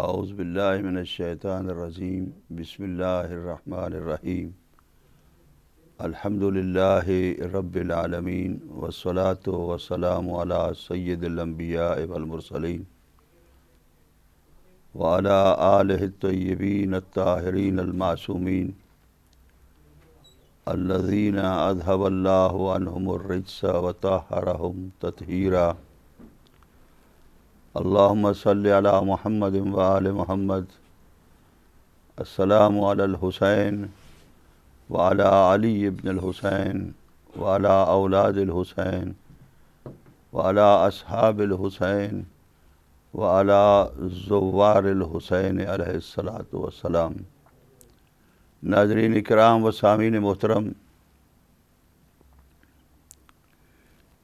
اعوذ باللہ من الشیطان الرجیم بسم اللہ الرحمن الرحیم الحمد للہ رب العالمین والصلاة والسلام علی سید الانبیاء والمرسلین وعلی آلہ الطیبین الطاہرین المعصومین الذین اذھب اللہ عنہم الرجس وطہرہم تطہیرا اللہم صلی علی محمد وآل محمد السلام علی الحسین وعلی علی ابن الحسین وعلی اولاد الحسین وعلی اصحاب الحسین وعلی زوار الحسین علیہ الصلاۃ والسلام۔ ناظرین اکرام و سامعین محترم،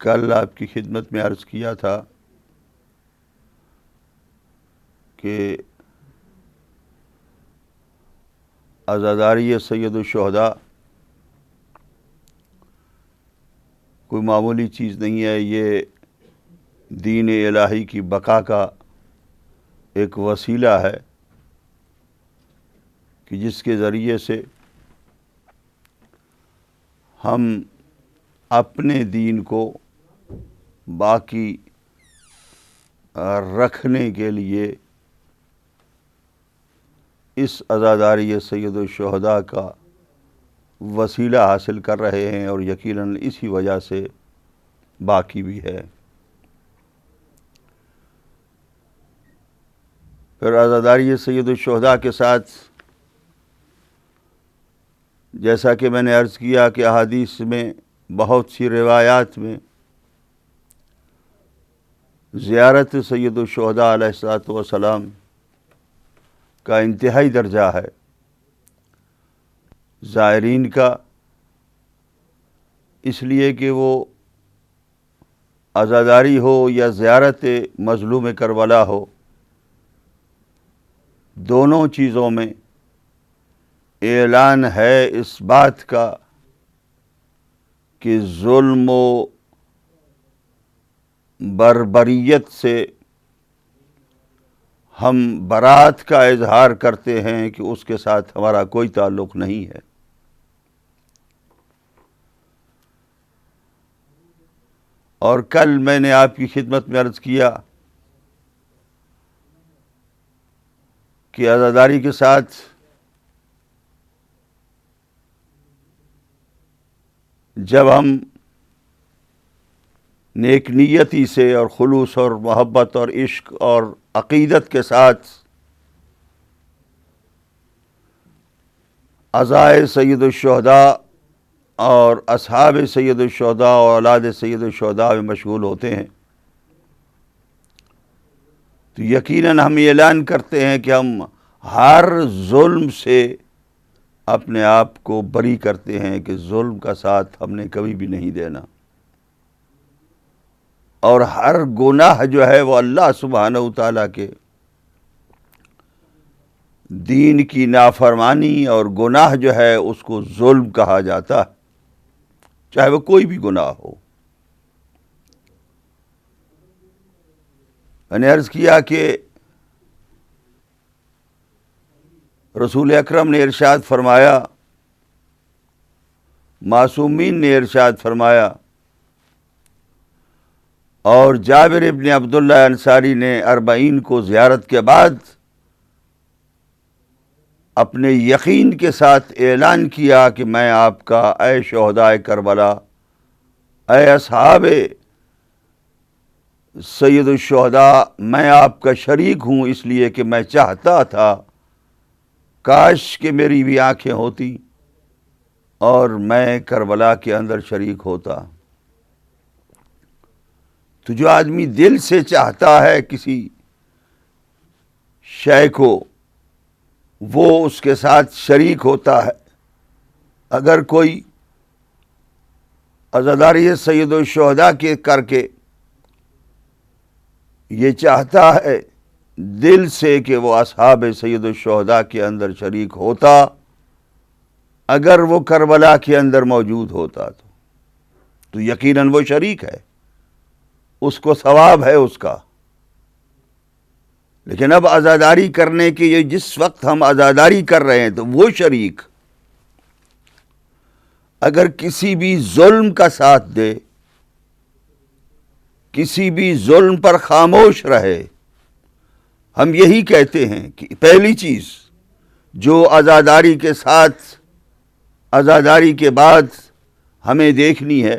کل آپ کی خدمت میں عرض کیا تھا کہ عزاداری سید الشہداء کوئی معمولی چیز نہیں ہے، یہ دین الہی کی بقا کا ایک وسیلہ ہے کہ جس کے ذریعے سے ہم اپنے دین کو باقی رکھنے کے لیے اس عزاداری سید الشہداء کا وسیلہ حاصل کر رہے ہیں، اور یقیناً اسی وجہ سے باقی بھی ہے۔ پھر عزاداری سید الشہداء کے ساتھ جیسا کہ میں نے عرض کیا کہ احادیث میں بہت سی روایات میں زیارت سید الشہداء علیہ الصلوۃ والسلام کا انتہائی درجہ ہے۔ زائرین کا اس لیے کہ وہ عزاداری ہو یا زیارت مظلوم کربلا ہو، دونوں چیزوں میں اعلان ہے اس بات کا کہ ظلم و بربریت سے ہم برات کا اظہار کرتے ہیں کہ اس کے ساتھ ہمارا کوئی تعلق نہیں ہے۔ اور کل میں نے آپ کی خدمت میں عرض کیا کہ عزاداری کے ساتھ جب ہم نیک نیتی سے اور خلوص اور محبت اور عشق اور عقیدت کے ساتھ عزائے سید الشہداء اور اصحاب سید الشہداء اور اولاد سید الشہداء میں مشغول ہوتے ہیں تو یقیناً ہم یہ اعلان کرتے ہیں کہ ہم ہر ظلم سے اپنے آپ کو بری کرتے ہیں کہ ظلم کا ساتھ ہم نے کبھی بھی نہیں دینا، اور ہر گناہ جو ہے وہ اللہ سبحانہ وتعالیٰ کے دین کی نافرمانی اور گناہ جو ہے اس کو ظلم کہا جاتا ہے، چاہے وہ کوئی بھی گناہ ہو۔ میں نے عرض کیا کہ رسول اکرم نے ارشاد فرمایا، معصومین نے ارشاد فرمایا، اور جابر ابن عبداللہ انصاری نے 40 کو زیارت کے بعد اپنے یقین کے ساتھ اعلان کیا کہ میں آپ کا اے شہداء کربلا، اے اصحاب سید الشہداء، میں آپ کا شریک ہوں، اس لیے کہ میں چاہتا تھا کاش کہ میری بھی آنکھیں ہوتی اور میں کربلا کے اندر شریک ہوتا۔ تو جو آدمی دل سے چاہتا ہے کسی شے کو، وہ اس کے ساتھ شریک ہوتا ہے۔ اگر کوئی عزاداری سید الشہداء کے کر کے یہ چاہتا ہے دل سے کہ وہ اصحاب سید الشہداء کے اندر شریک ہوتا، اگر وہ کربلا کے اندر موجود ہوتا تو یقیناً وہ شریک ہے، اس کو ثواب ہے اس کا۔ لیکن اب عزاداری کرنے کے یہ جس وقت ہم عزاداری کر رہے ہیں تو وہ شریک اگر کسی بھی ظلم کا ساتھ دے، کسی بھی ظلم پر خاموش رہے، ہم یہی کہتے ہیں کہ پہلی چیز جو عزاداری کے ساتھ، عزاداری کے بعد ہمیں دیکھنی ہے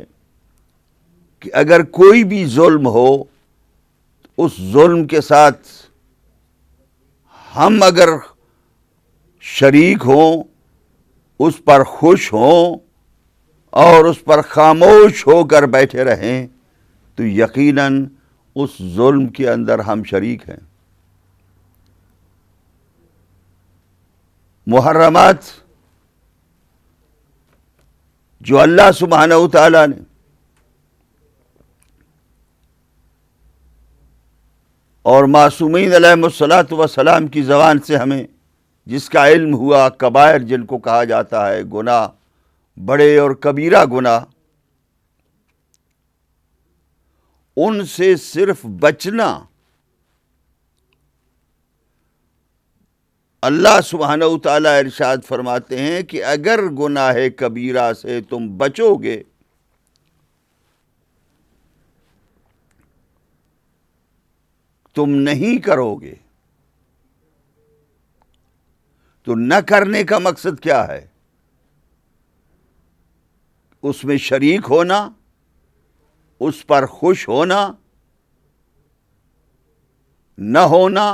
کہ اگر کوئی بھی ظلم ہو، اس ظلم کے ساتھ ہم اگر شریک ہوں، اس پر خوش ہوں اور اس پر خاموش ہو کر بیٹھے رہیں تو یقیناً اس ظلم کے اندر ہم شریک ہیں۔ محرمات جو اللہ سبحانہ و تعالیٰ نے اور معصومین علیہم الصلاۃ والسلام کی زبان سے ہمیں جس کا علم ہوا، کبائر جن کو کہا جاتا ہے، گناہ، بڑے اور کبیرہ گناہ، ان سے صرف بچنا اللہ سبحانہ و تعالیٰ ارشاد فرماتے ہیں کہ اگر گناہ کبیرہ سے تم بچو گے تم نہیں کرو گے تو نہ کرنے کا مقصد کیا ہے؟ اس میں شریک ہونا، اس پر خوش ہونا، نہ ہونا،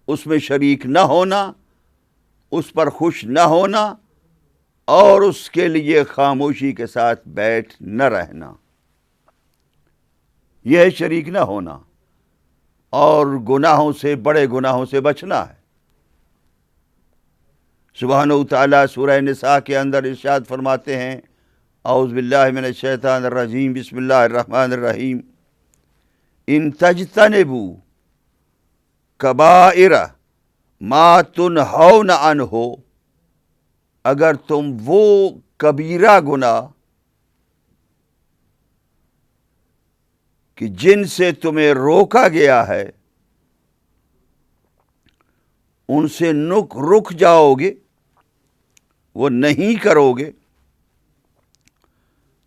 اس میں شریک نہ ہونا، اس پر خوش نہ ہونا اور اس کے لیے خاموشی کے ساتھ بیٹھ نہ رہنا، یہ ہے شریک نہ ہونا، اور گناہوں سے، بڑے گناہوں سے بچنا ہے۔ سبحانہ تعالیٰ سورہ نساء کے اندر ارشاد فرماتے ہیں، اعوذ باللہ من الشیطان الرجیم، بسم اللہ الرحمن الرحیم، ان تجتنبوا کبائر ما تنہون عنہ، اگر تم وہ کبیرہ گناہ کہ جن سے تمہیں روکا گیا ہے ان سے رک جاؤ گے، وہ نہیں کرو گے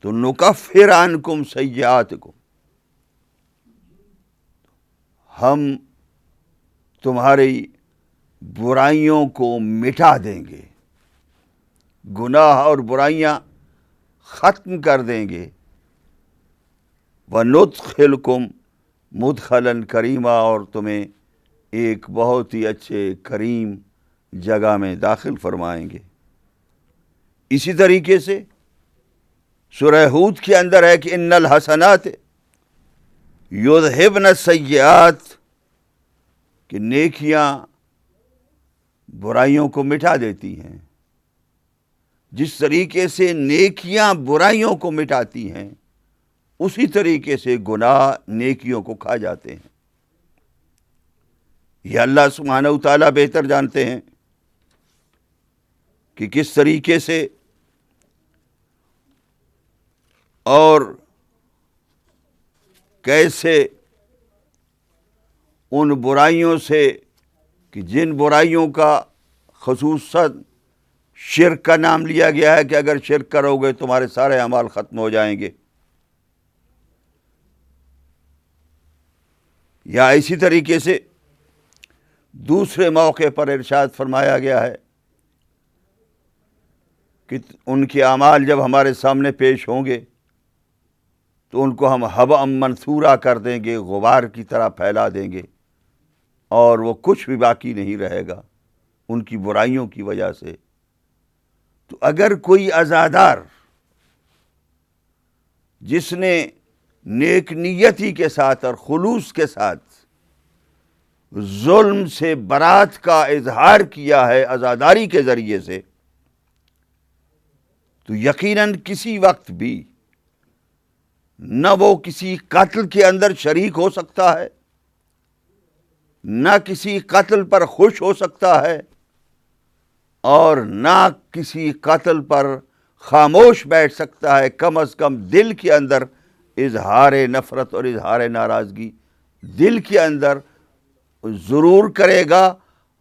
تو نکفر عنکم سیئاتکم، ہم تمہاری برائیوں کو مٹا دیں گے، گناہ اور برائیاں ختم کر دیں گے، وَنُدْخِلْكُمْ مُدْخَلًا کریما، اور تمہیں ایک بہت ہی اچھے کریم جگہ میں داخل فرمائیں گے۔ اسی طریقے سے سورہ ہود کے اندر ہے کہ ان الحسنات یذہبن السیئات، کہ نیکیاں برائیوں کو مٹا دیتی ہیں۔ جس طریقے سے نیکیاں برائیوں کو مٹاتی ہیں، اسی طریقے سے گناہ نیکیوں کو کھا جاتے ہیں۔ یہ اللہ سبحانہ و تعالیٰ بہتر جانتے ہیں کہ کس طریقے سے اور کیسے ان برائیوں سے، کہ جن برائیوں کا خصوصاً شرک کا نام لیا گیا ہے کہ اگر شرک کرو گے تمہارے سارے اعمال ختم ہو جائیں گے، یا اسی طریقے سے دوسرے موقع پر ارشاد فرمایا گیا ہے کہ ان کے اعمال جب ہمارے سامنے پیش ہوں گے تو ان کو ہم ہباء منثورا کر دیں گے، غبار کی طرح پھیلا دیں گے، اور وہ کچھ بھی باقی نہیں رہے گا ان کی برائیوں کی وجہ سے۔ تو اگر کوئی عزادار جس نے نیک نیتی کے ساتھ اور خلوص کے ساتھ ظلم سے برات کا اظہار کیا ہے عزاداری کے ذریعے سے، تو یقیناً کسی وقت بھی نہ وہ کسی قتل کے اندر شریک ہو سکتا ہے، نہ کسی قتل پر خوش ہو سکتا ہے، اور نہ کسی قتل پر خاموش بیٹھ سکتا ہے۔ کم از کم دل کے اندر، اظہار نفرت اور اظہار ناراضگی دل کے اندر ضرور کرے گا،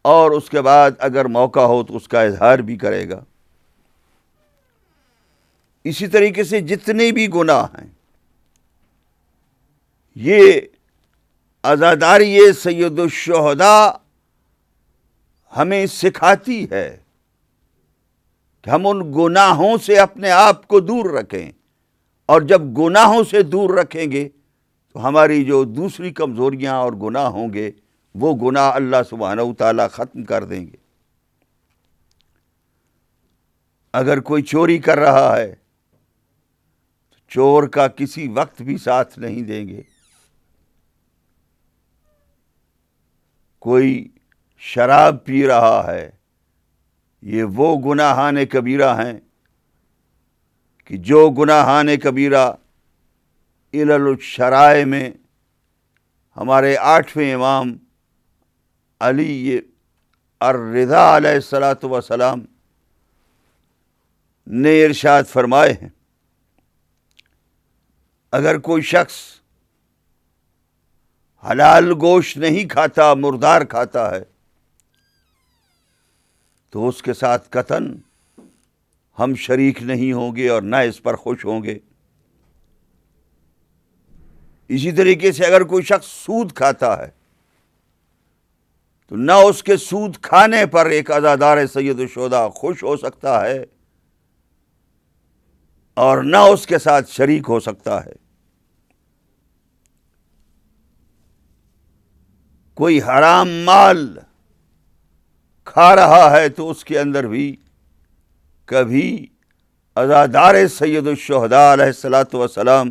اور اس کے بعد اگر موقع ہو تو اس کا اظہار بھی کرے گا۔ اسی طریقے سے جتنے بھی گناہ ہیں، یہ عزاداری سید الشہداء ہمیں سکھاتی ہے کہ ہم ان گناہوں سے اپنے آپ کو دور رکھیں، اور جب گناہوں سے دور رکھیں گے تو ہماری جو دوسری کمزوریاں اور گناہ ہوں گے وہ گناہ اللہ سبحانہ و تعالیٰ ختم کر دیں گے۔ اگر کوئی چوری کر رہا ہے تو چور کا کسی وقت بھی ساتھ نہیں دیں گے۔ کوئی شراب پی رہا ہے، یہ وہ گناہان کبیرہ ہیں کہ جو گناہان کبیرہ علل الشرائع میں ہمارے 8ویں امام علی الرضا علیہ الصلاۃ والسلام نے ارشاد فرمائے ہیں۔ اگر کوئی شخص حلال گوشت نہیں کھاتا، مردار کھاتا ہے، تو اس کے ساتھ قطعاً ہم شریک نہیں ہوں گے اور نہ اس پر خوش ہوں گے۔ اسی طریقے سے اگر کوئی شخص سود کھاتا ہے تو نہ اس کے سود کھانے پر ایک عزادار سید الشہداء خوش ہو سکتا ہے اور نہ اس کے ساتھ شریک ہو سکتا ہے۔ کوئی حرام مال کھا رہا ہے تو اس کے اندر بھی کبھی عزادار سید الشہداء علیہ الصلاۃ والسلام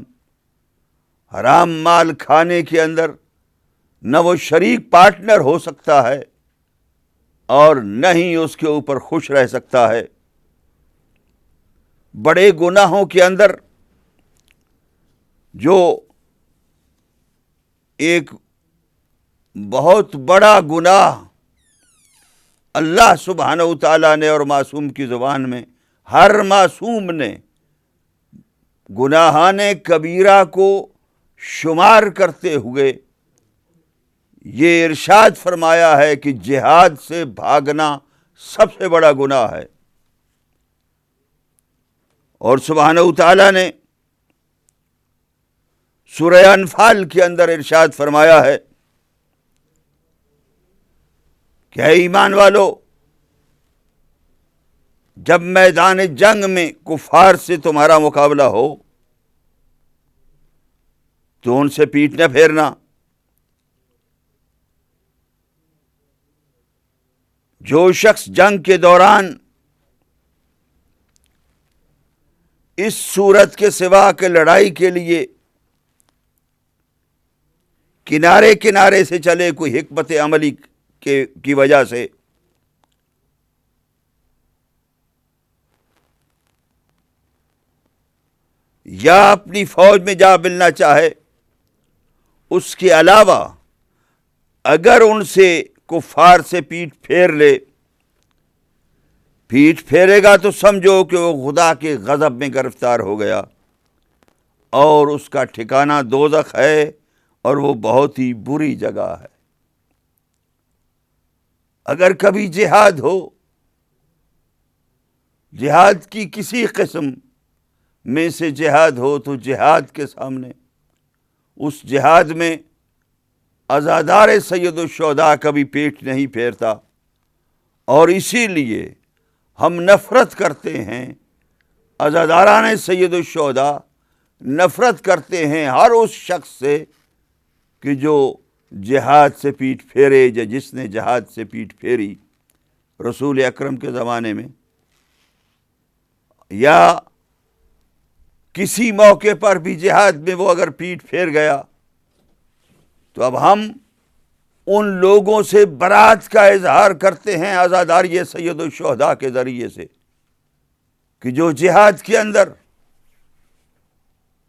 حرام مال کھانے کے اندر نہ وہ شریک پارٹنر ہو سکتا ہے اور نہ ہی اس کے اوپر خوش رہ سکتا ہے۔ بڑے گناہوں کے اندر جو ایک بہت بڑا گناہ اللہ سبحانہ و تعالیٰ نے اور معصوم کی زبان میں ہر معصوم نے گناہان کبیرہ کو شمار کرتے ہوئے یہ ارشاد فرمایا ہے کہ جہاد سے بھاگنا سب سے بڑا گناہ ہے۔ اور سبحانہ و تعالیٰ نے سورہ انفال کے اندر ارشاد فرمایا ہے کہ اے ایمان والو، جب میدان جنگ میں کفار سے تمہارا مقابلہ ہو تو ان سے پیٹھ نہ پھیرنا۔ جو شخص جنگ کے دوران اس صورت کے سوا کہ لڑائی کے لیے کنارے کنارے سے چلے، کوئی حکمت عملی کی وجہ سے، یا اپنی فوج میں جا ملنا چاہے، اس کے علاوہ اگر ان سے کفار سے پیٹھ پھیر لے، پیٹھ پھیرے گا تو سمجھو کہ وہ خدا کے غضب میں گرفتار ہو گیا اور اس کا ٹھکانہ دوزخ ہے اور وہ بہت ہی بری جگہ ہے۔ اگر کبھی جہاد ہو، جہاد کی کسی قسم میں سے جہاد ہو، تو جہاد کے سامنے اس جہاد میں عزادار سید الشہداء کبھی پیٹھ نہیں پھیرتا، اور اسی لیے ہم نفرت کرتے ہیں عزاداران سید الشہداء، نفرت کرتے ہیں ہر اس شخص سے کہ جو جہاد سے پیٹھ پھیرے، یا جس نے جہاد سے پیٹھ پھیری رسول اکرم کے زمانے میں، یا کسی موقع پر بھی جہاد میں وہ اگر پیٹھ پھیر گیا، تو اب ہم ان لوگوں سے برات کا اظہار کرتے ہیں عزاداری سید الشہداء کے ذریعے سے کہ جو جہاد کے اندر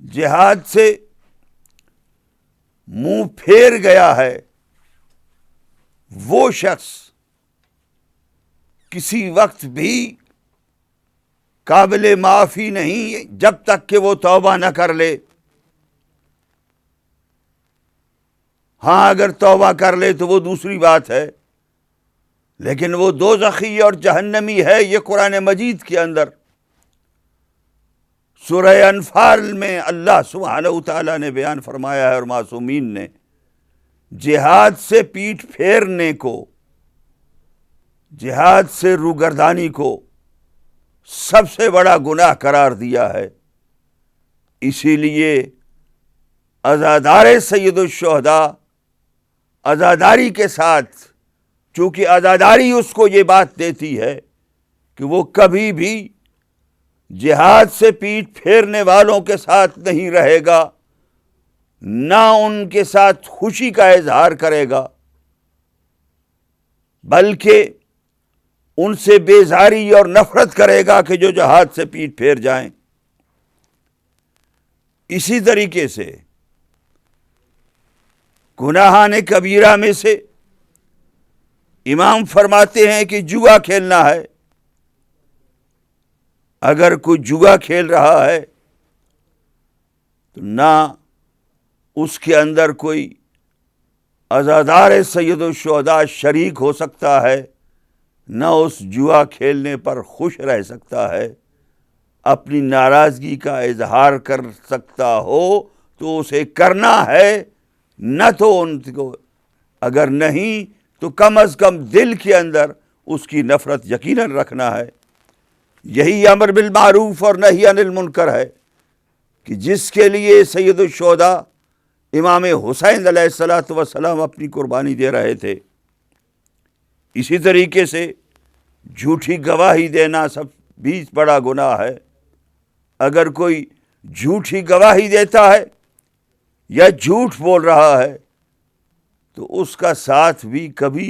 جہاد سے منہ پھیر گیا ہے، وہ شخص کسی وقت بھی قابل معافی نہیں جب تک کہ وہ توبہ نہ کر لے۔ ہاں اگر توبہ کر لے تو وہ دوسری بات ہے، لیکن وہ دوزخی اور جہنمی ہے۔ یہ قرآن مجید کے اندر سورہ انفال میں اللہ سبحانہ وتعالیٰ نے بیان فرمایا ہے، اور معصومین نے جہاد سے پیٹھ پھیرنے کو، جہاد سے روگردانی کو سب سے بڑا گناہ قرار دیا ہے۔ اسی لیے عزادار سید الشہداء عزاداری کے ساتھ، چونکہ عزاداری اس کو یہ بات دیتی ہے کہ وہ کبھی بھی جہاد سے پیٹھ پھیرنے والوں کے ساتھ نہیں رہے گا، نہ ان کے ساتھ خوشی کا اظہار کرے گا، بلکہ ان سے بیزاری اور نفرت کرے گا کہ جو جہاد سے پیٹھ پھیر جائیں۔ اسی طریقے سے گناہان کبیرہ میں سے امام فرماتے ہیں کہ جوا کھیلنا ہے۔ اگر کوئی جوا کھیل رہا ہے تو نہ اس کے اندر کوئی عزادار سید الشہداء شریک ہو سکتا ہے، نہ اس جوا کھیلنے پر خوش رہ سکتا ہے۔ اپنی ناراضگی کا اظہار کر سکتا ہو تو اسے کرنا ہے، نہ تو ان کو، اگر نہیں تو کم از کم دل کے اندر اس کی نفرت یقیناً رکھنا ہے۔ یہی امر بالمعروف اور نہی عن المنکر ہے کہ جس کے لیے سید الشہداء امام حسین علیہ السلام اپنی قربانی دے رہے تھے۔ اسی طریقے سے جھوٹی گواہی دینا سب بھی بڑا گناہ ہے۔ اگر کوئی جھوٹی گواہی دیتا ہے یا جھوٹ بول رہا ہے تو اس کا ساتھ بھی کبھی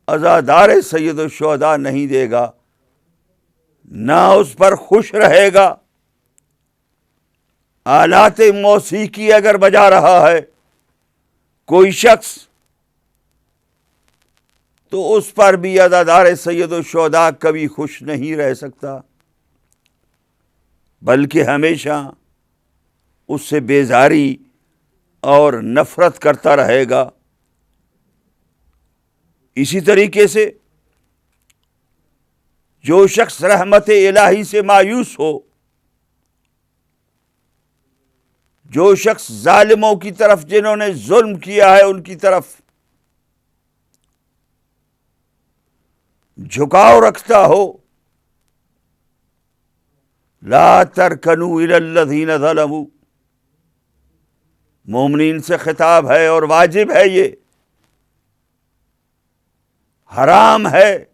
عزادار سید الشہداء نہیں دے گا، نہ اس پر خوش رہے گا۔ آلات موسیقی اگر بجا رہا ہے کوئی شخص تو اس پر بھی عزادار سید الشہداء کبھی خوش نہیں رہ سکتا، بلکہ ہمیشہ اس سے بیزاری اور نفرت کرتا رہے گا۔ اسی طریقے سے جو شخص رحمت الہی سے مایوس ہو، جو شخص ظالموں کی طرف، جنہوں نے ظلم کیا ہے ان کی طرف جھکاؤ رکھتا ہو، لا ترکنوا الی الذین ظلموا، مومنین سے خطاب ہے اور واجب ہے، یہ حرام ہے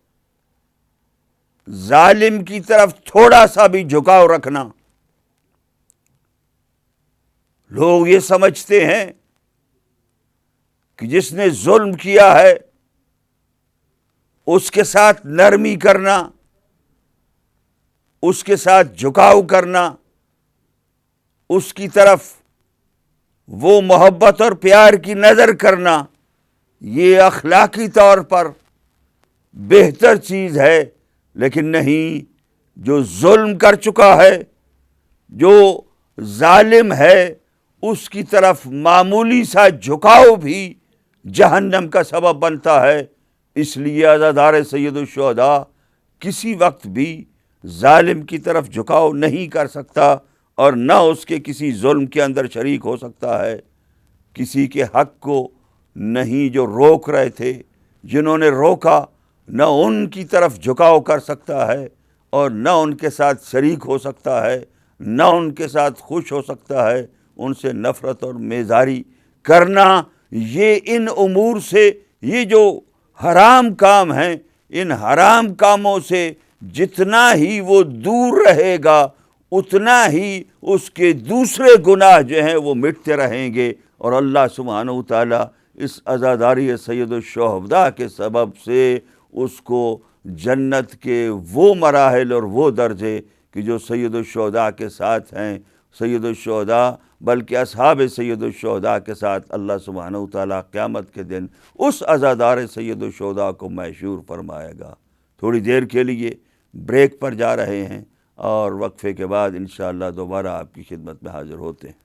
ظالم کی طرف تھوڑا سا بھی جھکاؤ رکھنا۔ لوگ یہ سمجھتے ہیں کہ جس نے ظلم کیا ہے اس کے ساتھ نرمی کرنا، اس کے ساتھ جھکاؤ کرنا، اس کی طرف وہ محبت اور پیار کی نظر کرنا، یہ اخلاقی طور پر بہتر چیز ہے۔ لیکن نہیں، جو ظلم کر چکا ہے، جو ظالم ہے، اس کی طرف معمولی سا جھکاؤ بھی جہنم کا سبب بنتا ہے۔ اس لیے عزادار سید الشہداء کسی وقت بھی ظالم کی طرف جھکاؤ نہیں کر سکتا، اور نہ اس کے کسی ظلم کے اندر شریک ہو سکتا ہے۔ کسی کے حق کو نہیں، جو روک رہے تھے، جنہوں نے روکا، نہ ان کی طرف جھکاؤ کر سکتا ہے، اور نہ ان کے ساتھ شریک ہو سکتا ہے، نہ ان کے ساتھ خوش ہو سکتا ہے۔ ان سے نفرت اور میزاری کرنا، یہ ان امور سے، یہ جو حرام کام ہیں، ان حرام کاموں سے جتنا ہی وہ دور رہے گا اتنا ہی اس کے دوسرے گناہ جو ہیں وہ مٹتے رہیں گے، اور اللہ سبحانہ وتعالیٰ اس عزاداری سید الشہداء کے سبب سے اس کو جنت کے وہ مراحل اور وہ درجے کہ جو سید الشہداء کے ساتھ ہیں، سید الشہداء بلکہ اصحاب سید الشہداء کے ساتھ اللہ سبحانہ وتعالیٰ قیامت کے دن اس عزادار سید الشہداء کو محشور فرمائے گا۔ تھوڑی دیر کے لیے بریک پر جا رہے ہیں، اور وقفے کے بعد انشاءاللہ دوبارہ آپ کی خدمت میں حاضر ہوتے ہیں۔